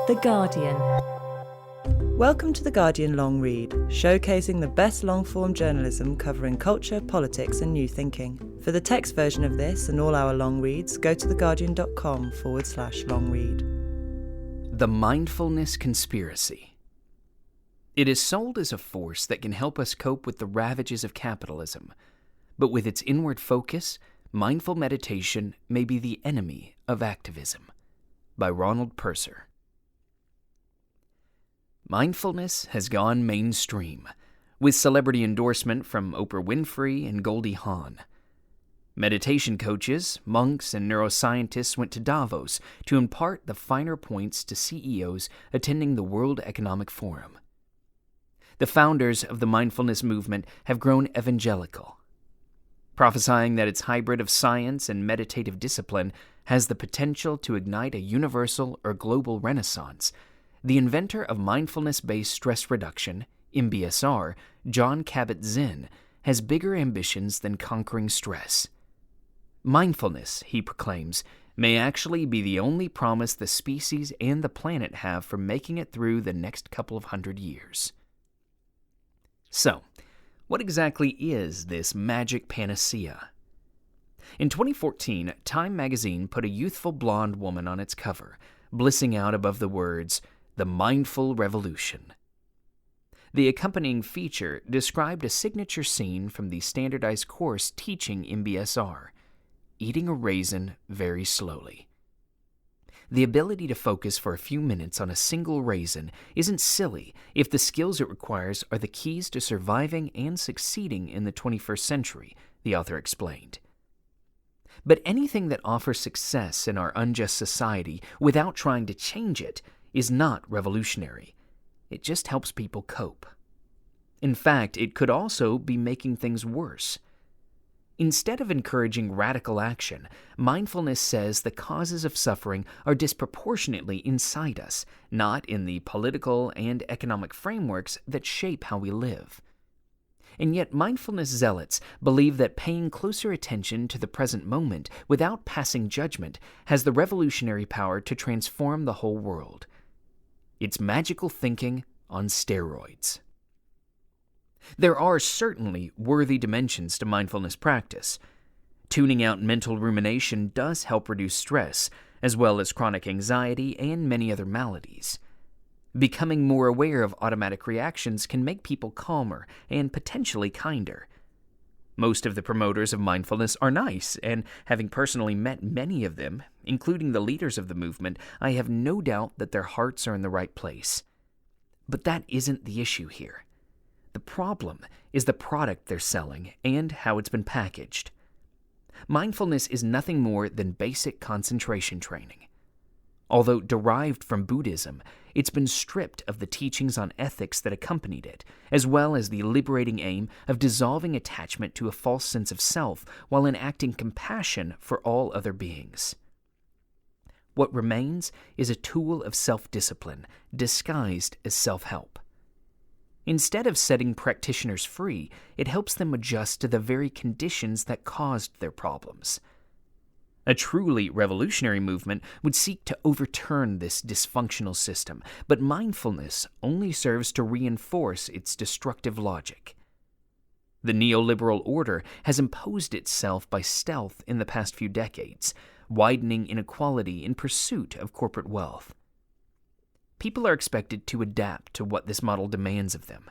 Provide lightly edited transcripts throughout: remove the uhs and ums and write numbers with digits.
The Guardian. Welcome to The Guardian Long Read, showcasing the best long-form journalism covering culture, politics and new thinking. For the text version of this and all our long reads, go to theguardian.com/long read. The Mindfulness Conspiracy. It is sold as a force that can help us cope with the ravages of capitalism, but with its inward focus, mindful meditation may be the enemy of activism. By Ronald Purser. Mindfulness has gone mainstream, with celebrity endorsement from Oprah Winfrey and Goldie Hawn. Meditation coaches, monks, and neuroscientists went to Davos to impart the finer points to CEOs attending the World Economic Forum. The founders of the mindfulness movement have grown evangelical, prophesying that its hybrid of science and meditative discipline has the potential to ignite a universal or global renaissance. The inventor of mindfulness-based stress reduction, MBSR, Jon Kabat-Zinn, has bigger ambitions than conquering stress. Mindfulness, he proclaims, may actually be the only promise the species and the planet have for making it through the next couple of 100 years. So, what exactly is this magic panacea? In 2014, Time magazine put a youthful blonde woman on its cover, blissing out above the words, "The Mindful Revolution." The accompanying feature described a signature scene from the standardized course teaching MBSR, eating a raisin very slowly. The ability to focus for a few minutes on a single raisin isn't silly if the skills it requires are the keys to surviving and succeeding in the 21st century, the author explained. But anything that offers success in our unjust society without trying to change it is not revolutionary. It just helps people cope. In fact, it could also be making things worse. Instead of encouraging radical action, mindfulness says the causes of suffering are disproportionately inside us, not in the political and economic frameworks that shape how we live. And yet mindfulness zealots believe that paying closer attention to the present moment without passing judgment has the revolutionary power to transform the whole world. It's magical thinking on steroids. There are certainly worthy dimensions to mindfulness practice. Tuning out mental rumination does help reduce stress, as well as chronic anxiety and many other maladies. Becoming more aware of automatic reactions can make people calmer and potentially kinder. Most of the promoters of mindfulness are nice, and having personally met many of them, including the leaders of the movement, I have no doubt that their hearts are in the right place. But that isn't the issue here. The problem is the product they're selling and how it's been packaged. Mindfulness is nothing more than basic concentration training. Although derived from Buddhism, it's been stripped of the teachings on ethics that accompanied it, as well as the liberating aim of dissolving attachment to a false sense of self while enacting compassion for all other beings. What remains is a tool of self-discipline, disguised as self-help. Instead of setting practitioners free, it helps them adjust to the very conditions that caused their problems. A truly revolutionary movement would seek to overturn this dysfunctional system, but mindfulness only serves to reinforce its destructive logic. The neoliberal order has imposed itself by stealth in the past few decades, widening inequality in pursuit of corporate wealth. People are expected to adapt to what this model demands of them.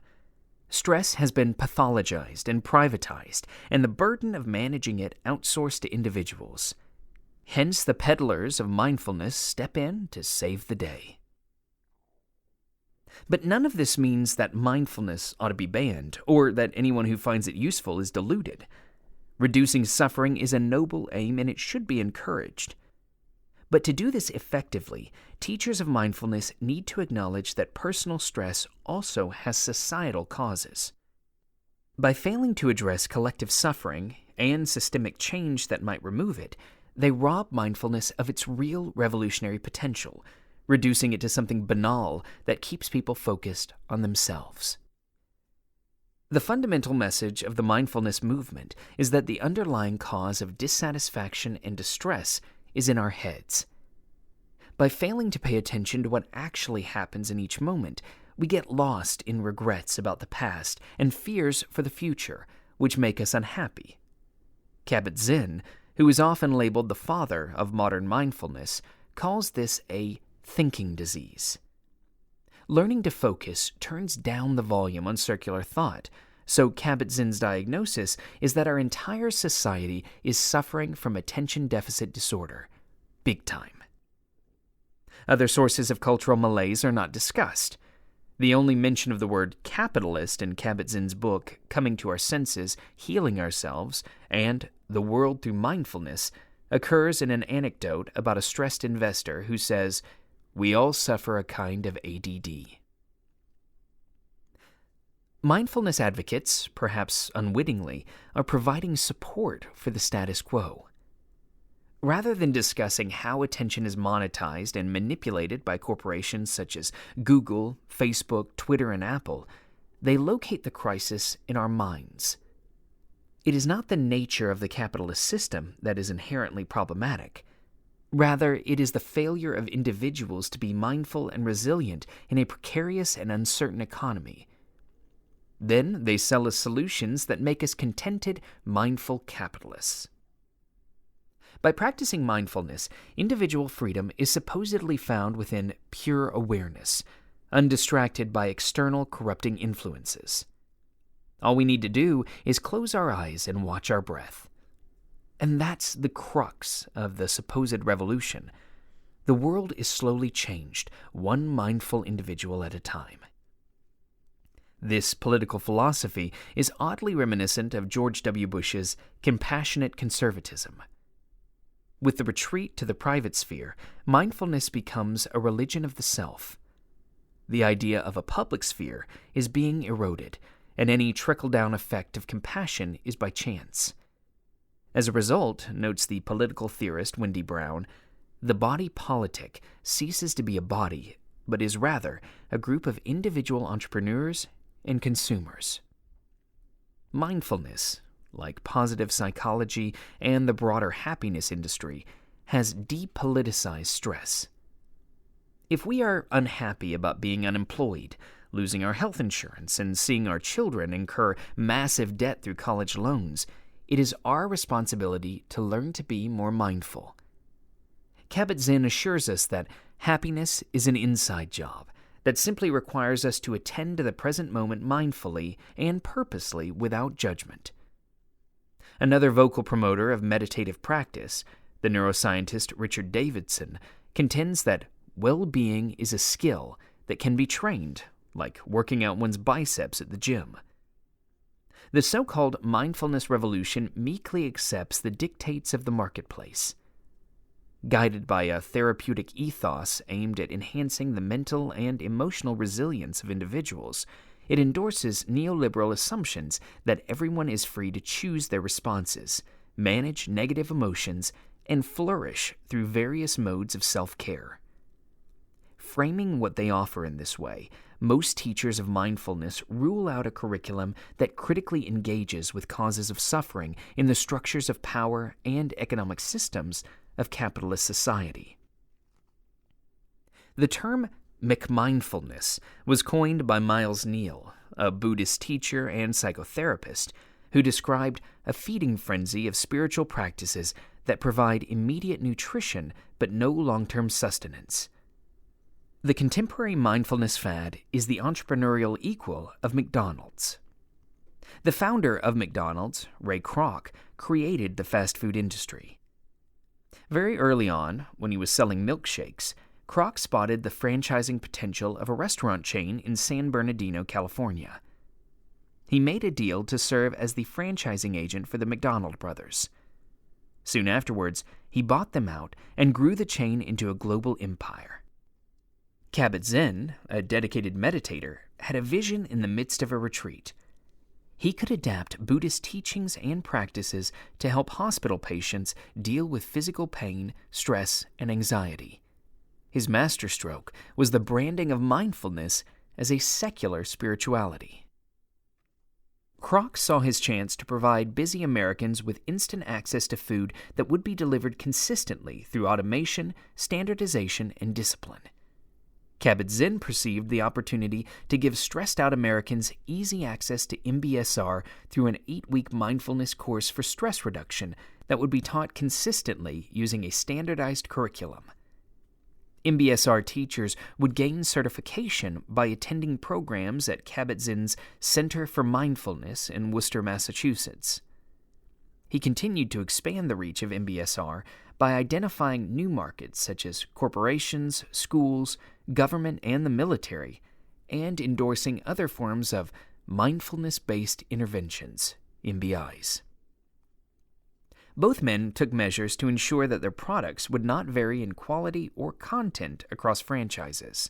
Stress has been pathologized and privatized, and the burden of managing it outsourced to individuals. Hence, the peddlers of mindfulness step in to save the day. But none of this means that mindfulness ought to be banned, or that anyone who finds it useful is deluded. Reducing suffering is a noble aim, and it should be encouraged. But to do this effectively, teachers of mindfulness need to acknowledge that personal stress also has societal causes. By failing to address collective suffering and systemic change that might remove it, they rob mindfulness of its real revolutionary potential, reducing it to something banal that keeps people focused on themselves. The fundamental message of the mindfulness movement is that the underlying cause of dissatisfaction and distress is in our heads. By failing to pay attention to what actually happens in each moment, we get lost in regrets about the past and fears for the future, which make us unhappy. Kabat-Zinn, who is often labeled the father of modern mindfulness, calls this a thinking disease. Learning to focus turns down the volume on circular thought, so Kabat-Zinn's diagnosis is that our entire society is suffering from attention deficit disorder. Big time. Other sources of cultural malaise are not discussed. The only mention of the word capitalist in Kabat-Zinn's book, Coming to Our Senses, Healing Ourselves, and The World Through Mindfulness, occurs in an anecdote about a stressed investor who says, "We all suffer a kind of ADD." Mindfulness advocates, perhaps unwittingly, are providing support for the status quo. Rather than discussing how attention is monetized and manipulated by corporations such as Google, Facebook, Twitter, and Apple, they locate the crisis in our minds. It is not the nature of the capitalist system that is inherently problematic. Rather, it is the failure of individuals to be mindful and resilient in a precarious and uncertain economy. Then they sell us solutions that make us contented, mindful capitalists. By practicing mindfulness, individual freedom is supposedly found within pure awareness, undistracted by external corrupting influences. All we need to do is close our eyes and watch our breath. And that's the crux of the supposed revolution. The world is slowly changed, one mindful individual at a time. This political philosophy is oddly reminiscent of George W. Bush's compassionate conservatism. With the retreat to the private sphere, mindfulness becomes a religion of the self. The idea of a public sphere is being eroded, and any trickle-down effect of compassion is by chance. As a result, notes the political theorist Wendy Brown, the body politic ceases to be a body, but is rather a group of individual entrepreneurs and consumers. Mindfulness, like positive psychology and the broader happiness industry, has depoliticized stress. If we are unhappy about being unemployed, losing our health insurance, and seeing our children incur massive debt through college loans, it is our responsibility to learn to be more mindful. Kabat-Zinn assures us that happiness is an inside job that simply requires us to attend to the present moment mindfully and purposely without judgment. Another vocal promoter of meditative practice, the neuroscientist Richard Davidson, contends that well-being is a skill that can be trained, like working out one's biceps at the gym. The so-called mindfulness revolution meekly accepts the dictates of the marketplace. Guided by a therapeutic ethos aimed at enhancing the mental and emotional resilience of individuals, it endorses neoliberal assumptions that everyone is free to choose their responses, manage negative emotions, and flourish through various modes of self-care. Framing what they offer in this way, most teachers of mindfulness rule out a curriculum that critically engages with causes of suffering in the structures of power and economic systems of capitalist society. The term McMindfulness was coined by Miles Neal, a Buddhist teacher and psychotherapist, who described a feeding frenzy of spiritual practices that provide immediate nutrition but no long-term sustenance. The contemporary mindfulness fad is the entrepreneurial equal of McDonald's. The founder of McDonald's, Ray Kroc, created the fast food industry. Very early on, when he was selling milkshakes, Kroc spotted the franchising potential of a restaurant chain in San Bernardino, California. He made a deal to serve as the franchising agent for the McDonald brothers. Soon afterwards, he bought them out and grew the chain into a global empire. Kabat-Zinn, a dedicated meditator, had a vision in the midst of a retreat. He could adapt Buddhist teachings and practices to help hospital patients deal with physical pain, stress, and anxiety. His masterstroke was the branding of mindfulness as a secular spirituality. Kroc saw his chance to provide busy Americans with instant access to food that would be delivered consistently through automation, standardization, and discipline. Kabat-Zinn perceived the opportunity to give stressed-out Americans easy access to MBSR through an 8-week mindfulness course for stress reduction that would be taught consistently using a standardized curriculum. MBSR teachers would gain certification by attending programs at Kabat-Zinn's Center for Mindfulness in Worcester, Massachusetts. He continued to expand the reach of MBSR by identifying new markets such as corporations, schools, government, and the military, and endorsing other forms of mindfulness-based interventions, MBIs. Both men took measures to ensure that their products would not vary in quality or content across franchises.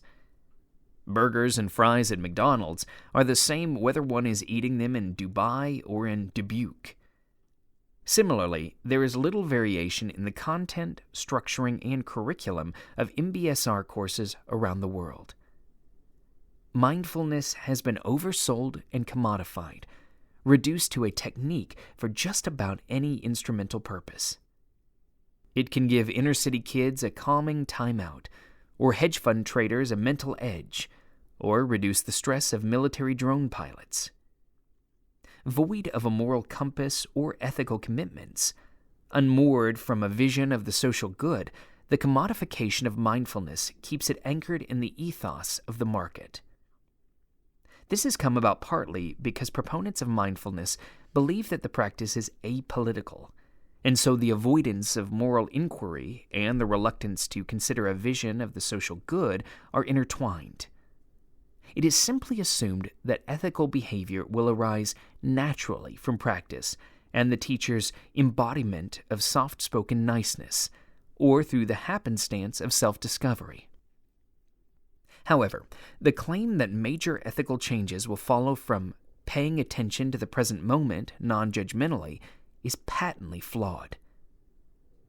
Burgers and fries at McDonald's are the same whether one is eating them in Dubai or in Dubuque. Similarly, there is little variation in the content, structuring, and curriculum of MBSR courses around the world. Mindfulness has been oversold and commodified, reduced to a technique for just about any instrumental purpose. It can give inner-city kids a calming timeout, or hedge fund traders a mental edge, or reduce the stress of military drone pilots. Void of a moral compass or ethical commitments, unmoored from a vision of the social good, the commodification of mindfulness keeps it anchored in the ethos of the market. This has come about partly because proponents of mindfulness believe that the practice is apolitical, and so the avoidance of moral inquiry and the reluctance to consider a vision of the social good are intertwined. It is simply assumed that ethical behavior will arise naturally from practice and the teacher's embodiment of soft-spoken niceness, or through the happenstance of self-discovery. However, the claim that major ethical changes will follow from paying attention to the present moment non-judgmentally is patently flawed.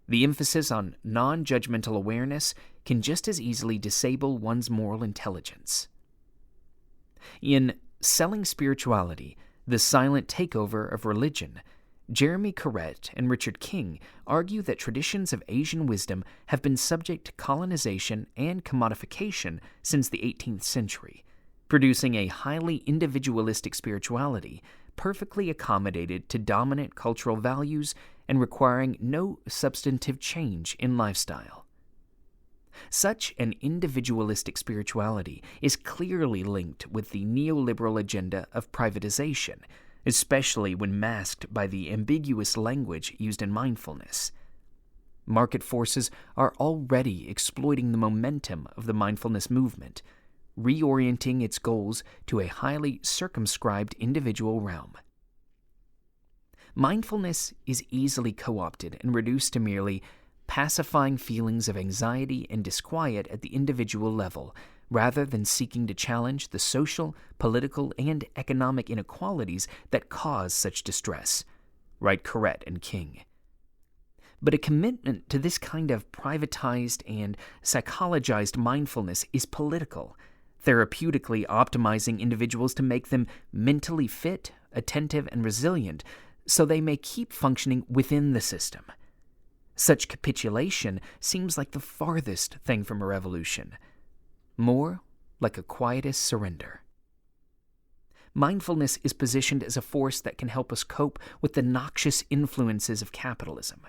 The emphasis on non-judgmental awareness can just as easily disable one's moral intelligence. In Selling Spirituality, The Silent Takeover of Religion, Jeremy Corrett and Richard King argue that traditions of Asian wisdom have been subject to colonization and commodification since the 18th century, producing a highly individualistic spirituality perfectly accommodated to dominant cultural values and requiring no substantive change in lifestyle. Such an individualistic spirituality is clearly linked with the neoliberal agenda of privatization, especially when masked by the ambiguous language used in mindfulness. Market forces are already exploiting the momentum of the mindfulness movement, reorienting its goals to a highly circumscribed individual realm. Mindfulness is easily co-opted and reduced to merely pacifying feelings of anxiety and disquiet at the individual level, rather than seeking to challenge the social, political, and economic inequalities that cause such distress, write Corrett and King. But a commitment to this kind of privatized and psychologized mindfulness is political, therapeutically optimizing individuals to make them mentally fit, attentive, and resilient so they may keep functioning within the system. Such capitulation seems like the farthest thing from a revolution, more like a quietist surrender. Mindfulness is positioned as a force that can help us cope with the noxious influences of capitalism.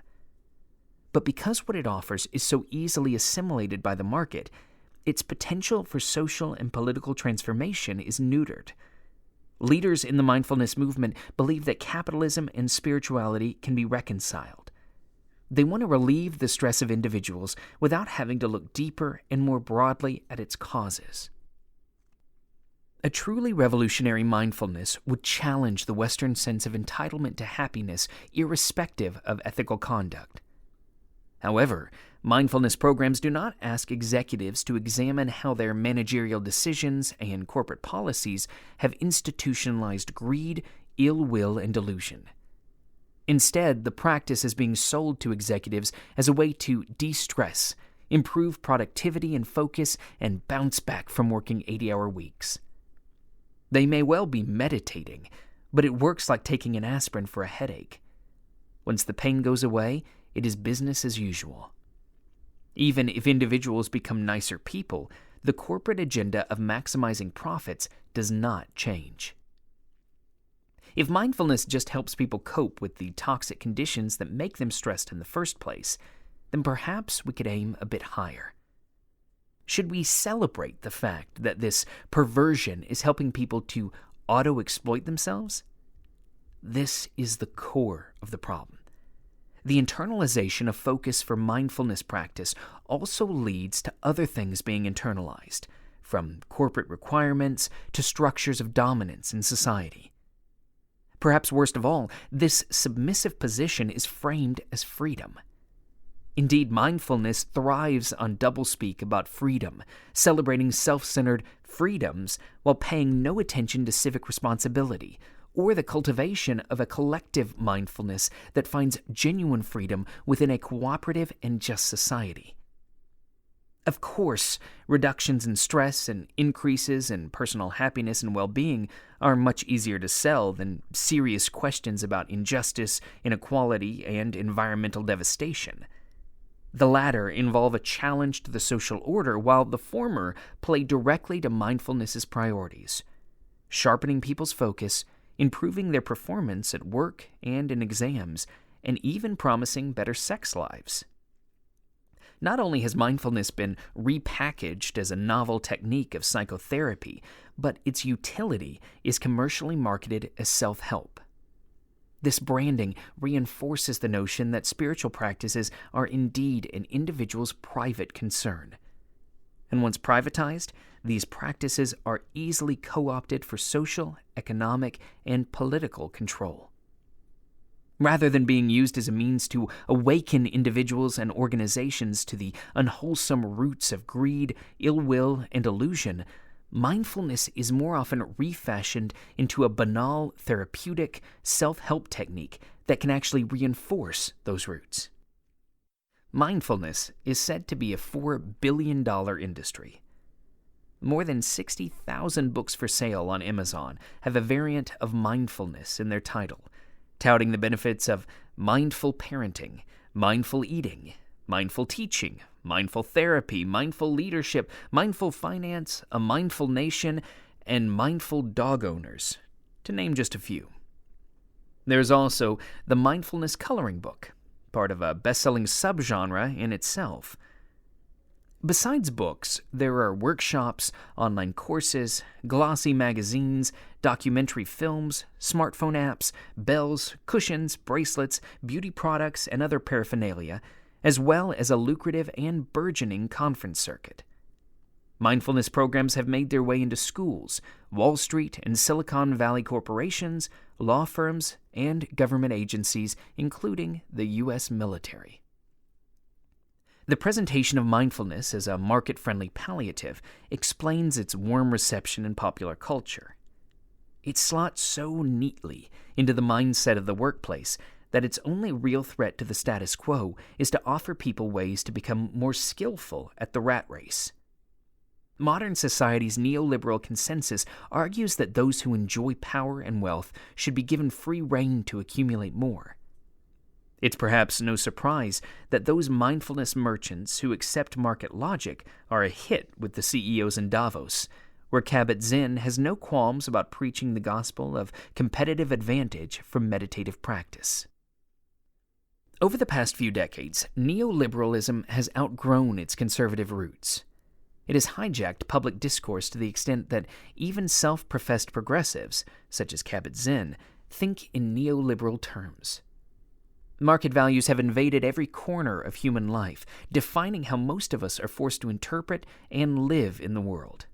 But because what it offers is so easily assimilated by the market, its potential for social and political transformation is neutered. Leaders in the mindfulness movement believe that capitalism and spirituality can be reconciled. They want to relieve the stress of individuals without having to look deeper and more broadly at its causes. A truly revolutionary mindfulness would challenge the Western sense of entitlement to happiness irrespective of ethical conduct. However, mindfulness programs do not ask executives to examine how their managerial decisions and corporate policies have institutionalized greed, ill will, and delusion. Instead, the practice is being sold to executives as a way to de-stress, improve productivity and focus, and bounce back from working 80-hour weeks. They may well be meditating, but it works like taking an aspirin for a headache. Once the pain goes away, it is business as usual. Even if individuals become nicer people, the corporate agenda of maximizing profits does not change. If mindfulness just helps people cope with the toxic conditions that make them stressed in the first place, then perhaps we could aim a bit higher. Should we celebrate the fact that this perversion is helping people to auto-exploit themselves? This is the core of the problem. The internalization of focus for mindfulness practice also leads to other things being internalized, from corporate requirements to structures of dominance in society. Perhaps worst of all, this submissive position is framed as freedom. Indeed, mindfulness thrives on doublespeak about freedom, celebrating self-centered freedoms while paying no attention to civic responsibility, or the cultivation of a collective mindfulness that finds genuine freedom within a cooperative and just society. Of course, reductions in stress and increases in personal happiness and well-being are much easier to sell than serious questions about injustice, inequality, and environmental devastation. The latter involve a challenge to the social order, while the former play directly to mindfulness's priorities, sharpening people's focus, improving their performance at work and in exams, and even promising better sex lives. Not only has mindfulness been repackaged as a novel technique of psychotherapy, but its utility is commercially marketed as self-help. This branding reinforces the notion that spiritual practices are indeed an individual's private concern. And once privatized, these practices are easily co-opted for social, economic, and political control. Rather than being used as a means to awaken individuals and organizations to the unwholesome roots of greed, ill will, and illusion, mindfulness is more often refashioned into a banal, therapeutic, self-help technique that can actually reinforce those roots. Mindfulness is said to be a $4 billion industry. More than 60,000 books for sale on Amazon have a variant of mindfulness in their title, touting the benefits of mindful parenting, mindful eating, mindful teaching, mindful therapy, mindful leadership, mindful finance, a mindful nation, and mindful dog owners, to name just a few. There's also the mindfulness coloring book, part of a best-selling subgenre in itself. Besides books, there are workshops, online courses, glossy magazines, documentary films, smartphone apps, bells, cushions, bracelets, beauty products, and other paraphernalia, as well as a lucrative and burgeoning conference circuit. Mindfulness programs have made their way into schools, Wall Street and Silicon Valley corporations, law firms, and government agencies, including the U.S. military. The presentation of mindfulness as a market-friendly palliative explains its warm reception in popular culture. It slots so neatly into the mindset of the workplace that its only real threat to the status quo is to offer people ways to become more skillful at the rat race. Modern society's neoliberal consensus argues that those who enjoy power and wealth should be given free rein to accumulate more. It's perhaps no surprise that those mindfulness merchants who accept market logic are a hit with the CEOs in Davos, where Kabat-Zinn has no qualms about preaching the gospel of competitive advantage from meditative practice. Over the past few decades, neoliberalism has outgrown its conservative roots. It has hijacked public discourse to the extent that even self-professed progressives, such as Kabat-Zinn, think in neoliberal terms. Market values have invaded every corner of human life, defining how most of us are forced to interpret and live in the world.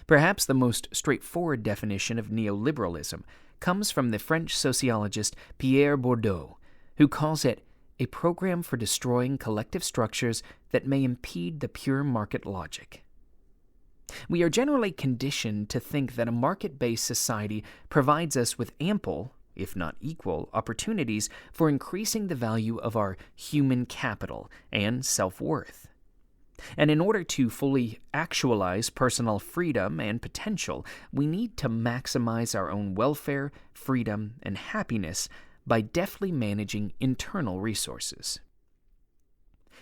Perhaps the most straightforward definition of neoliberalism comes from the French sociologist Pierre Bourdieu, who calls it a program for destroying collective structures that may impede the pure market logic. We are generally conditioned to think that a market-based society provides us with ample, if not equal, opportunities for increasing the value of our human capital and self-worth. And in order to fully actualize personal freedom and potential, we need to maximize our own welfare, freedom, and happiness by deftly managing internal resources.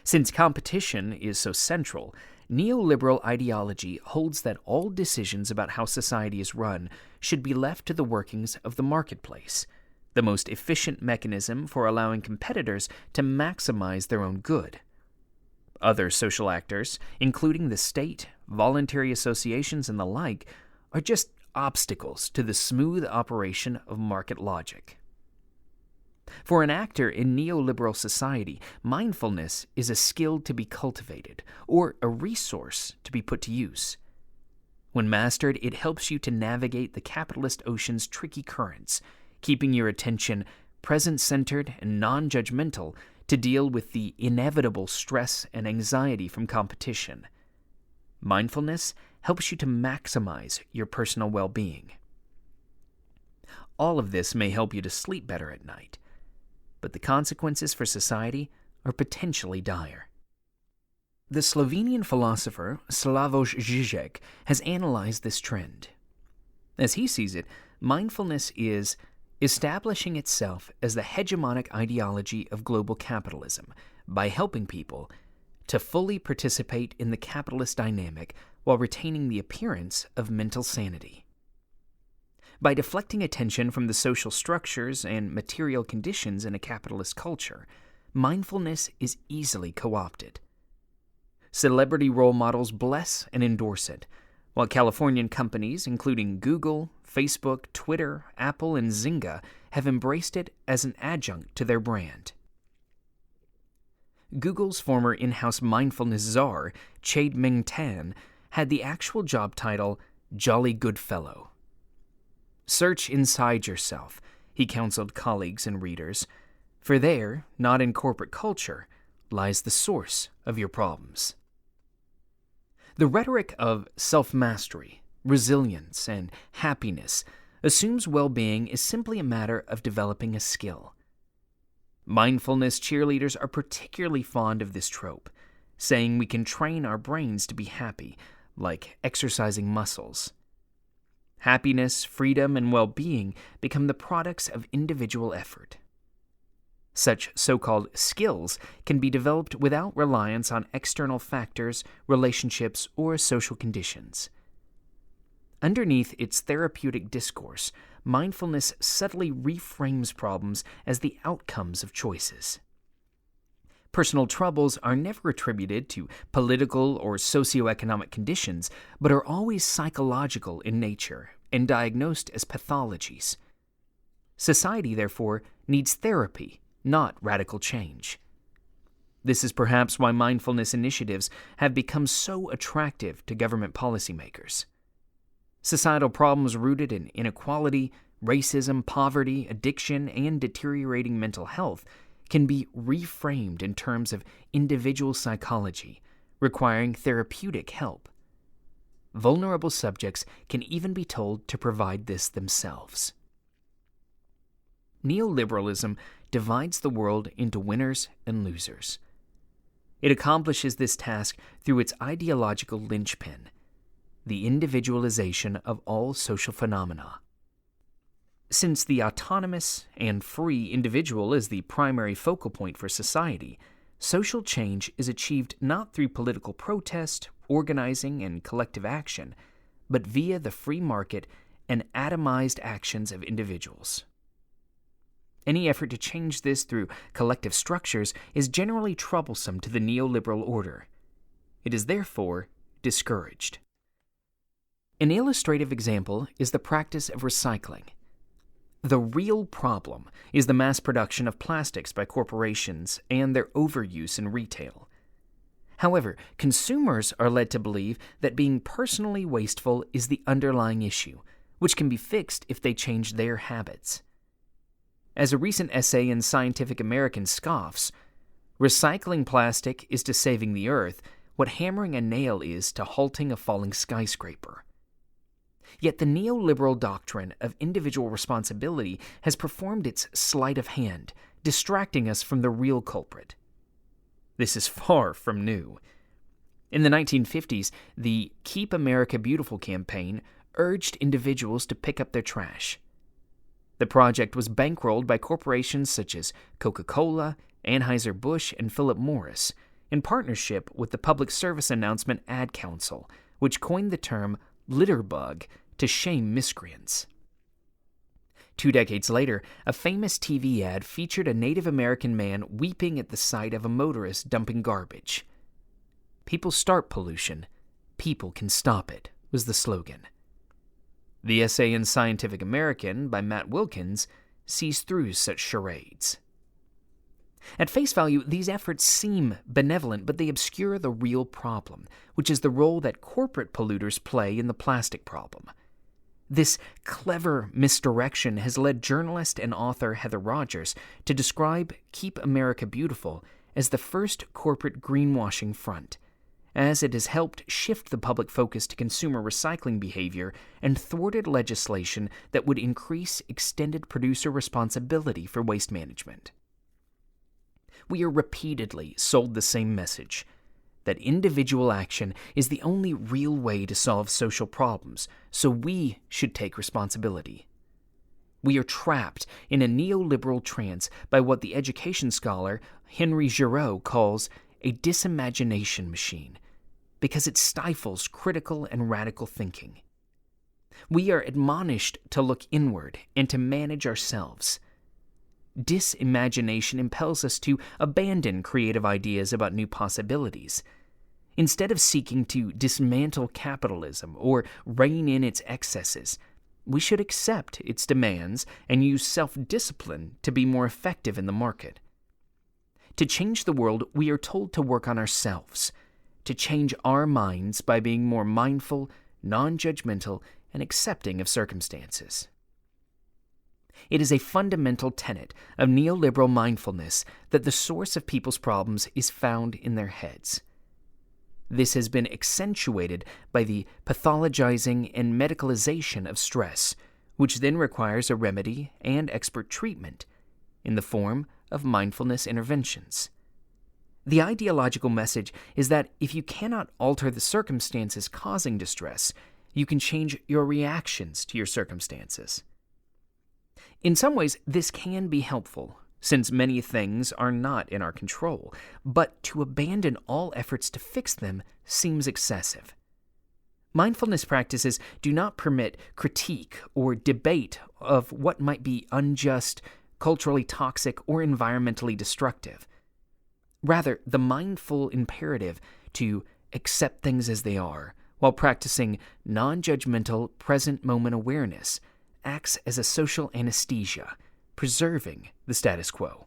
Since competition is so central, neoliberal ideology holds that all decisions about how society is run should be left to the workings of the marketplace, the most efficient mechanism for allowing competitors to maximize their own good. Other social actors, including the state, voluntary associations, and the like, are just obstacles to the smooth operation of market logic. For an actor in neoliberal society, mindfulness is a skill to be cultivated, or a resource to be put to use. When mastered, it helps you to navigate the capitalist ocean's tricky currents, keeping your attention present-centered and non-judgmental to deal with the inevitable stress and anxiety from competition. Mindfulness helps you to maximize your personal well-being. All of this may help you to sleep better at night, but the consequences for society are potentially dire. The Slovenian philosopher Slavoj Žižek has analyzed this trend. As he sees it, mindfulness is establishing itself as the hegemonic ideology of global capitalism by helping people to fully participate in the capitalist dynamic while retaining the appearance of mental sanity. By deflecting attention from the social structures and material conditions in a capitalist culture, mindfulness is easily co-opted. Celebrity role models bless and endorse it, while Californian companies, including Google, Facebook, Twitter, Apple, and Zynga, have embraced it as an adjunct to their brand. Google's former in-house mindfulness czar, Chade-Ming Tan, had the actual job title Jolly Good Fellow. Search inside yourself, he counseled colleagues and readers, for there, not in corporate culture, lies the source of your problems. The rhetoric of self-mastery, resilience, and happiness assumes well-being is simply a matter of developing a skill. Mindfulness cheerleaders are particularly fond of this trope, saying we can train our brains to be happy, like exercising muscles. Happiness, freedom, and well-being become the products of individual effort. Such so-called skills can be developed without reliance on external factors, relationships, or social conditions. Underneath its therapeutic discourse, mindfulness subtly reframes problems as the outcomes of choices. Personal troubles are never attributed to political or socioeconomic conditions, but are always psychological in nature and diagnosed as pathologies. Society, therefore, needs therapy, not radical change. This is perhaps why mindfulness initiatives have become so attractive to government policymakers. Societal problems rooted in inequality, racism, poverty, addiction, and deteriorating mental health can be reframed in terms of individual psychology, requiring therapeutic help. Vulnerable subjects can even be told to provide this themselves. Neoliberalism divides the world into winners and losers. It accomplishes this task through its ideological linchpin, the individualization of all social phenomena. Since the autonomous and free individual is the primary focal point for society, social change is achieved not through political protest, organizing, and collective action, but via the free market and atomized actions of individuals. Any effort to change this through collective structures is generally troublesome to the neoliberal order. It is therefore discouraged. An illustrative example is the practice of recycling. The real problem is the mass production of plastics by corporations and their overuse in retail. However, consumers are led to believe that being personally wasteful is the underlying issue, which can be fixed if they change their habits. As a recent essay in Scientific American scoffs, recycling plastic is to saving the earth what hammering a nail is to halting a falling skyscraper. Yet the neoliberal doctrine of individual responsibility has performed its sleight of hand, distracting us from the real culprit. This is far from new. In the 1950s, the Keep America Beautiful campaign urged individuals to pick up their trash. The project was bankrolled by corporations such as Coca-Cola, Anheuser-Busch, and Philip Morris, in partnership with the Public Service Announcement Ad Council, which coined the term litterbug to shame miscreants. 2 decades later, a famous TV ad featured a Native American man weeping at the sight of a motorist dumping garbage. "People start pollution. People can stop it," was the slogan. The essay in Scientific American by Matt Wilkins sees through such charades. At face value, these efforts seem benevolent, but they obscure the real problem, which is the role that corporate polluters play in the plastic problem. This clever misdirection has led journalist and author Heather Rogers to describe Keep America Beautiful as the first corporate greenwashing front, as it has helped shift the public focus to consumer recycling behavior and thwarted legislation that would increase extended producer responsibility for waste management. We are repeatedly sold the same message, that individual action is the only real way to solve social problems, so we should take responsibility. We are trapped in a neoliberal trance by what the education scholar Henry Giroux calls a disimagination machine, because it stifles critical and radical thinking. We are admonished to look inward and to manage ourselves. Disimagination impels us to abandon creative ideas about new possibilities. Instead of seeking to dismantle capitalism or rein in its excesses, we should accept its demands and use self-discipline to be more effective in the market. To change the world, we are told to work on ourselves, to change our minds by being more mindful, non-judgmental, and accepting of circumstances. It is a fundamental tenet of neoliberal mindfulness that the source of people's problems is found in their heads. This has been accentuated by the pathologizing and medicalization of stress, which then requires a remedy and expert treatment in the form of mindfulness interventions. The ideological message is that if you cannot alter the circumstances causing distress, you can change your reactions to your circumstances. In some ways, this can be helpful, since many things are not in our control, but to abandon all efforts to fix them seems excessive. Mindfulness practices do not permit critique or debate of what might be unjust, culturally toxic, or environmentally destructive. Rather, the mindful imperative to accept things as they are, while practicing non-judgmental, present-moment awareness, acts as a social anesthesia, preserving the status quo.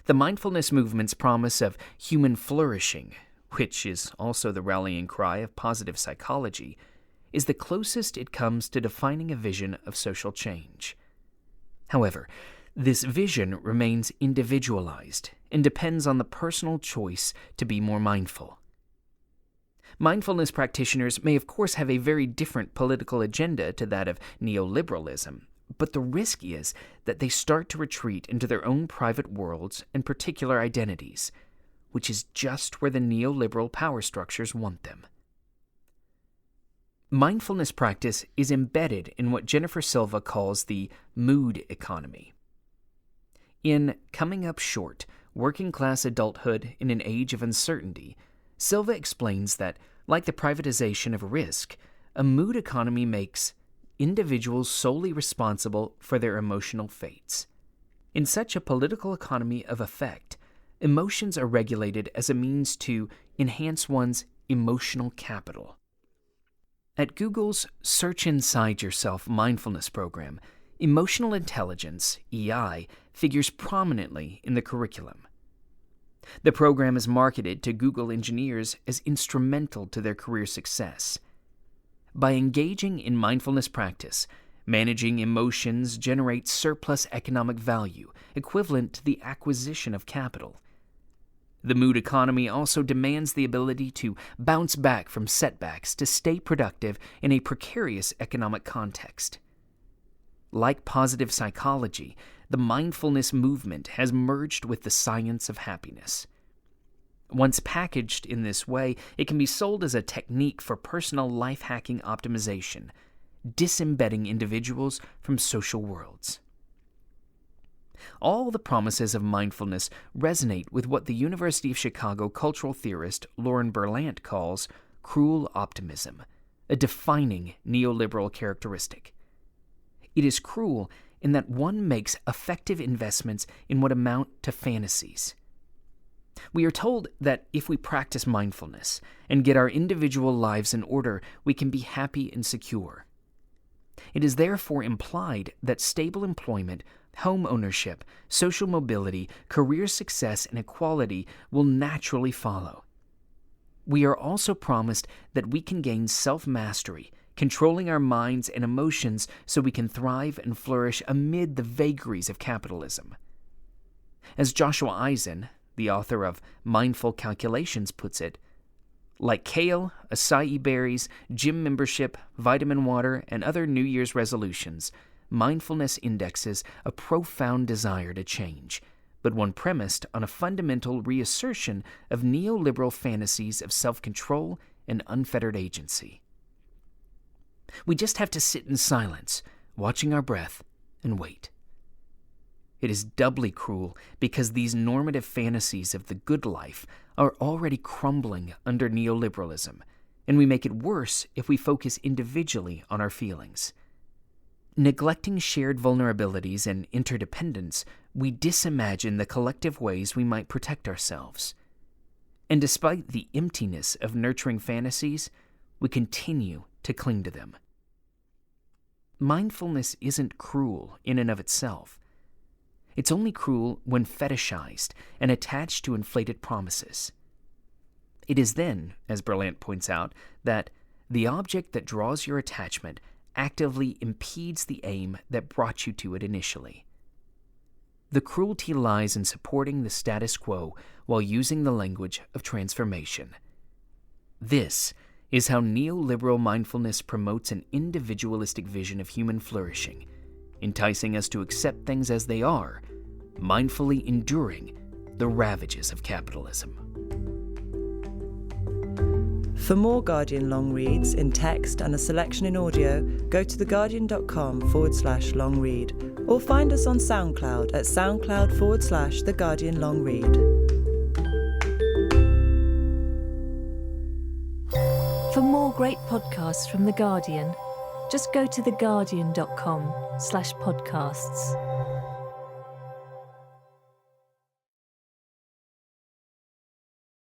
The mindfulness movement's promise of human flourishing, which is also the rallying cry of positive psychology, is the closest it comes to defining a vision of social change. However, this vision remains individualized and depends on the personal choice to be more mindful. Mindfulness practitioners may of course have a very different political agenda to that of neoliberalism, but the risk is that they start to retreat into their own private worlds and particular identities, which is just where the neoliberal power structures want them. Mindfulness practice is embedded in what Jennifer Silva calls the mood economy. In Coming Up Short, Working Class Adulthood in an Age of Uncertainty, Silva explains that, like the privatization of risk, a mood economy makes individuals solely responsible for their emotional fates. In such a political economy of effect, emotions are regulated as a means to enhance one's emotional capital. At Google's Search Inside Yourself mindfulness program, emotional intelligence, EI, figures prominently in the curriculum. The program is marketed to Google engineers as instrumental to their career success. By engaging in mindfulness practice, managing emotions generates surplus economic value, equivalent to the acquisition of capital. The mood economy also demands the ability to bounce back from setbacks to stay productive in a precarious economic context. Like positive psychology, the mindfulness movement has merged with the science of happiness. Once packaged in this way, it can be sold as a technique for personal life-hacking optimization, disembedding individuals from social worlds. All the promises of mindfulness resonate with what the University of Chicago cultural theorist Lauren Berlant calls cruel optimism, a defining neoliberal characteristic. It is cruel in that one makes effective investments in what amount to fantasies. We are told that if we practice mindfulness and get our individual lives in order, we can be happy and secure. It is therefore implied that stable employment, home ownership, social mobility, career success, and equality will naturally follow. We are also promised that we can gain self-mastery, controlling our minds and emotions so we can thrive and flourish amid the vagaries of capitalism. As Joshua Eisen, the author of Mindful Calculations, puts it, like kale, acai berries, gym membership, vitamin water, and other New Year's resolutions, mindfulness indexes a profound desire to change, but one premised on a fundamental reassertion of neoliberal fantasies of self-control and unfettered agency. We just have to sit in silence, watching our breath, and wait. It is doubly cruel because these normative fantasies of the good life are already crumbling under neoliberalism, and we make it worse if we focus individually on our feelings. Neglecting shared vulnerabilities and interdependence, we disimagine the collective ways we might protect ourselves. And despite the emptiness of nurturing fantasies, we continue to cling to them. Mindfulness isn't cruel in and of itself. It's only cruel when fetishized and attached to inflated promises. It is then, as Berlant points out, that the object that draws your attachment actively impedes the aim that brought you to it initially. The cruelty lies in supporting the status quo while using the language of transformation. This is how neoliberal mindfulness promotes an individualistic vision of human flourishing, enticing us to accept things as they are, mindfully enduring the ravages of capitalism. For more Guardian long reads in text and a selection in audio, go to theguardian.com/long read or find us on SoundCloud at soundcloud/The Guardian Long Read. For more great podcasts from The Guardian, just go to theguardian.com/podcasts.